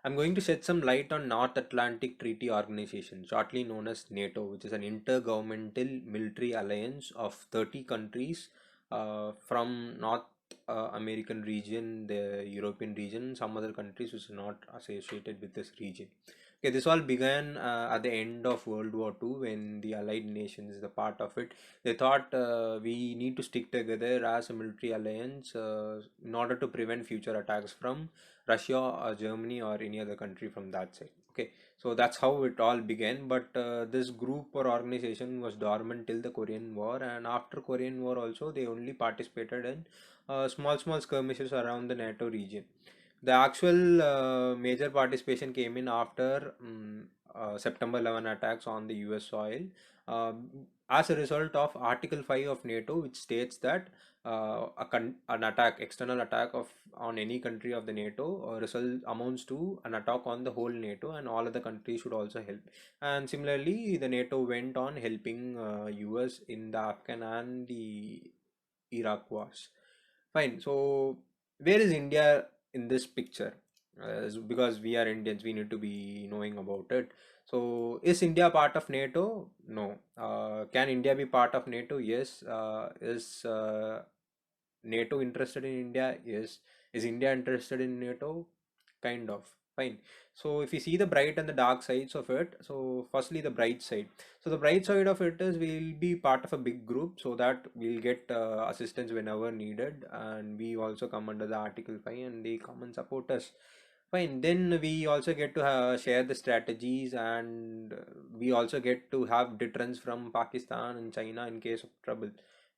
I'm going to shed some light on North Atlantic Treaty Organization, shortly known as NATO, which is an intergovernmental military alliance of 30 countries from North American region, the European region, some other countries which are not associated with this region. Okay, this all began at the end of World War II when the Allied nations, the part of it, they thought we need to stick together as a military alliance in order to prevent future attacks from Russia or Germany or any other country from that side. Okay, so that's how it all began. But this group or organization was dormant till the Korean War, and after Korean War also they only participated in small skirmishes around the NATO region. The actual major participation came in after September 11 attacks on the US soil, uh, as a result of Article 5 of NATO, which states that an attack, external attack of on any country of the NATO, result amounts to an attack on the whole NATO, and all other countries should also help. And similarly, the NATO went on helping US in the Afghan and the Iraq wars. Fine. So where is India in this picture? Because we are Indians, we need to be knowing about it. So is India part of NATO? No. Can India be part of NATO? Yes. Is NATO interested in India? Yes. Is India interested in NATO? Kind of. Fine. So if you see the bright and the dark sides of it, so firstly the bright side. So the bright side of it is we'll be part of a big group so that we'll get assistance whenever needed, and we also come under the Article 5 and they come and support us. Fine. Then we also get to share the strategies, and we also get to have deterrence from Pakistan and China in case of trouble.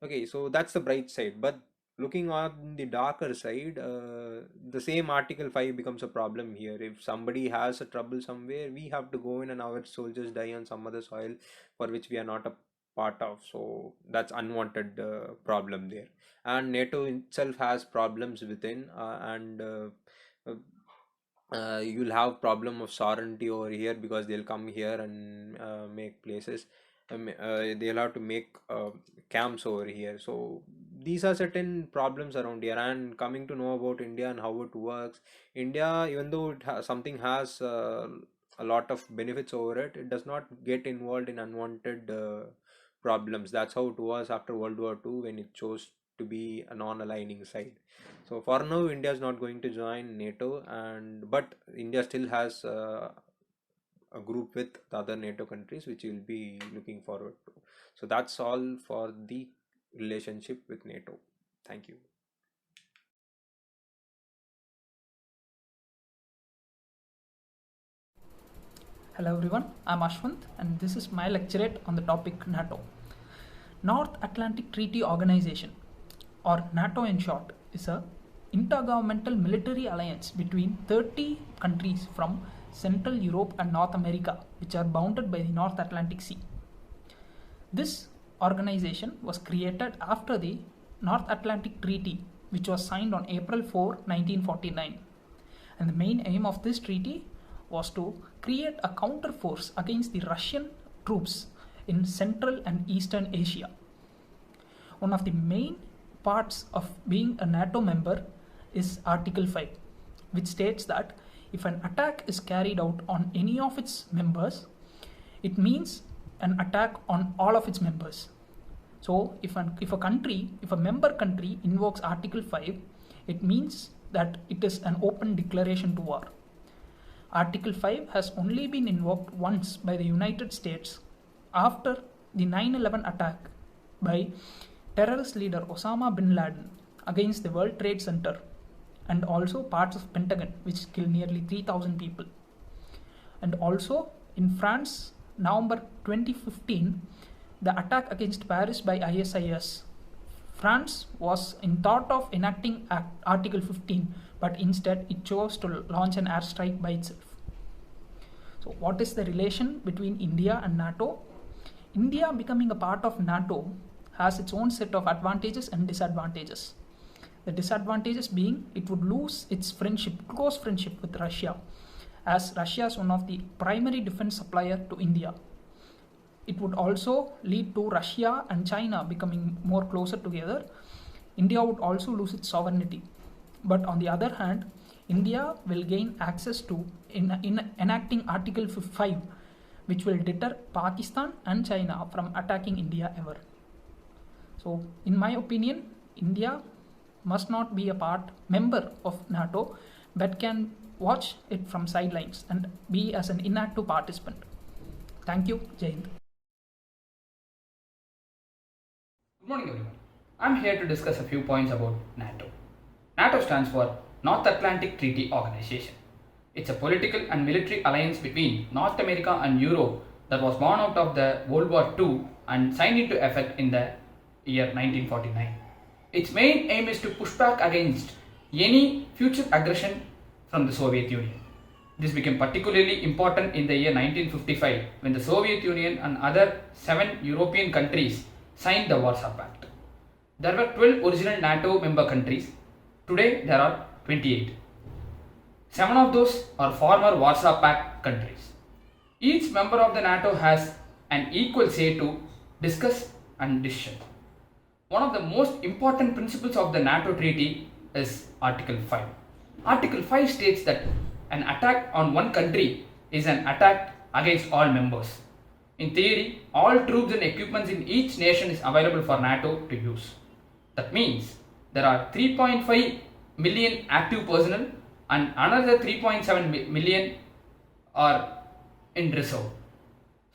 Okay, so that's the bright side. But looking on the darker side, the same Article 5 becomes a problem here. If somebody has a trouble somewhere, we have to go in and our soldiers die on some other soil for which we are not a part of. So that's unwanted problem there. And NATO itself has problems within, and uh, you'll have problem of sovereignty over here because they'll come here and make places. They'll have to make camps over here. So these are certain problems around here. And coming to know about India and how it works, India, even though something has a lot of benefits over it, it does not get involved in unwanted problems. That's how it was after World War II when it chose to be a non-aligning side. So for now, India is not going to join NATO, and but India still has a group with the other NATO countries, which we'll be looking forward to. So that's all for the relationship with NATO. Thank you. Hello everyone, I'm Ashwant and this is my lecturate on the topic NATO. North Atlantic Treaty Organization, or NATO in short, is a intergovernmental military alliance between 30 countries from Central Europe and North America, which are bounded by the North Atlantic Sea. This organization was created after the North Atlantic Treaty, which was signed on April 4, 1949. And the main aim of this treaty was to create a counterforce against the Russian troops in Central and Eastern Asia. One of the main parts of being a NATO member is Article 5, which states that if an attack is carried out on any of its members, it means an attack on all of its members. So if a member country invokes Article 5, it means that it is an open declaration to war. Article 5 has only been invoked once by the United States after the 9/11 attack by terrorist leader Osama bin Laden against the World Trade Center and also parts of Pentagon, which killed nearly 3,000 people. And also in France, November 2015, the attack against Paris by ISIS. France was in thought of enacting Article 15, but instead it chose to launch an airstrike by itself. So what is the relation between India and NATO? India becoming a part of NATO has its own set of advantages and disadvantages. The disadvantages being it would lose its close friendship with Russia, as Russia is one of the primary defense supplier to India. It would also lead to Russia and China becoming more closer together. India would also lose its sovereignty. But on the other hand, India will gain access to in enacting Article 5, which will deter Pakistan and China from attacking India ever. So, in my opinion, India must not be a member of NATO, but can watch it from sidelines and be as an inactive participant. Thank you, Jai Hind. Good morning, everyone. I'm here to discuss a few points about NATO. NATO stands for North Atlantic Treaty Organization. It's a political and military alliance between North America and Europe that was born out of the World War II and signed into effect in the year 1949. Its main aim is to push back against any future aggression from the Soviet Union. This became particularly important in the year 1955 when the Soviet Union and other 7 European countries signed the Warsaw Pact. There were 12 original NATO member countries. Today there are 28. 7 of those are former Warsaw Pact countries. Each member of the NATO has an equal say to discuss and decision. One of the most important principles of the NATO treaty is Article 5. Article 5 states that an attack on one country is an attack against all members. In theory, all troops and equipments in each nation is available for NATO to use. That means there are 3.5 million active personnel and another 3.7 million are in reserve.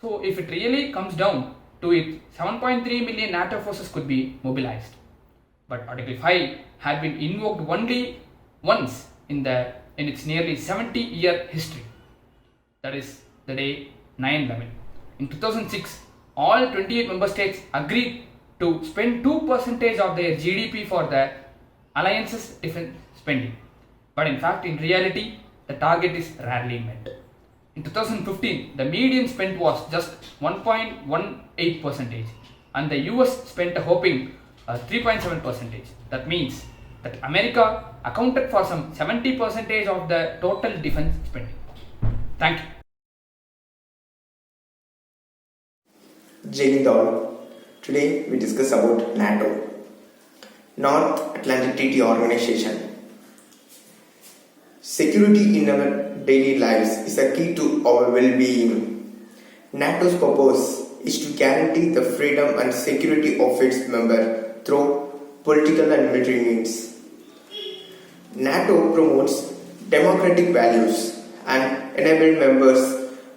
So if it really comes down to it, 7.3 million NATO forces could be mobilized. But Article 5 had been invoked only once in its nearly 70-year history. That is the day 9/11. In 2006, all 28 member states agreed to spend 2% of their GDP for the alliance's defense spending. But in fact, in reality, the target is rarely met. In 2015, the median spend was just 1.18% and the US spent a whopping 3.7%. That means that America accounted for some 70% of the total defense spending. Thank you. Jai Hind all. Today we discuss about NATO, North Atlantic Treaty Organization. Security in our daily lives is a key to our well-being. NATO's purpose is to guarantee the freedom and security of its members through political and military means. NATO promotes democratic values and enables members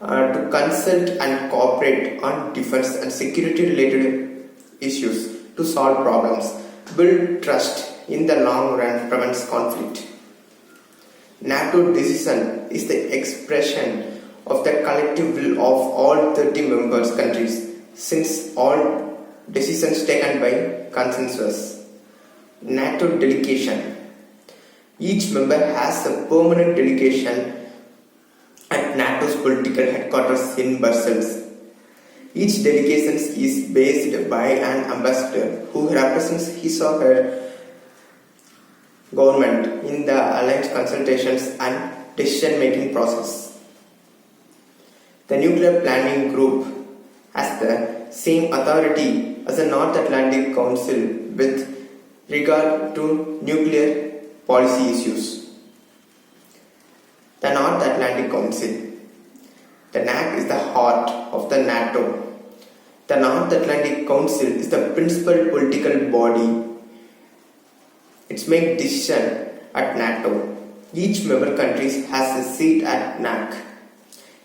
to consult and cooperate on defense and security related issues to solve problems, build trust in the long run, prevents conflict. NATO decision is the expression of the collective will of all 30 members countries, since all decisions taken by consensus. NATO delegation. Each member has a permanent delegation at NATO's political headquarters in Brussels. Each delegation is based by an ambassador who represents his or her government in the alliance consultations and decision-making process. The Nuclear Planning Group has the same authority as the North Atlantic Council with regard to nuclear policy issues. The North Atlantic Council. The NAC is the heart of the NATO. The North Atlantic Council is the principal political body. It makes decisions at NATO. Each member country has a seat at NAC.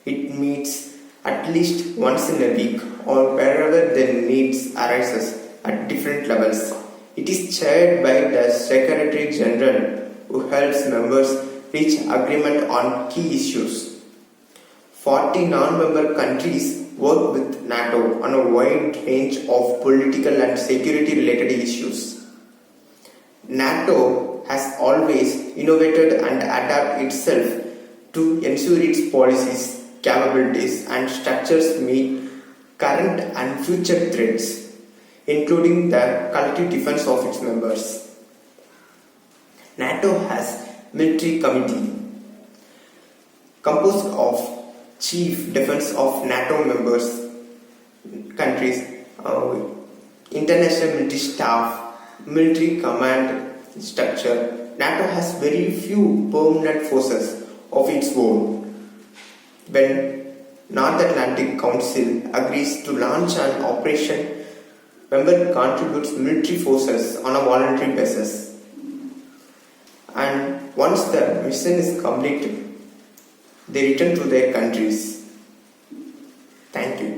It meets at least once in a week or wherever the needs arises at different levels. It is chaired by the Secretary General who helps members reach agreement on key issues. 40 non-member countries work with NATO on a wide range of political and security related issues. NATO has always innovated and adapted itself to ensure its policies, capabilities and structures meet current and future threats, including the collective defense of its members. NATO has military committee composed of chief defense of NATO members countries, international military staff, military command structure, NATO has very few permanent forces of its own. When North Atlantic Council agrees to launch an operation, member contributes military forces on a voluntary basis. And once the mission is completed, they return to their countries. Thank you.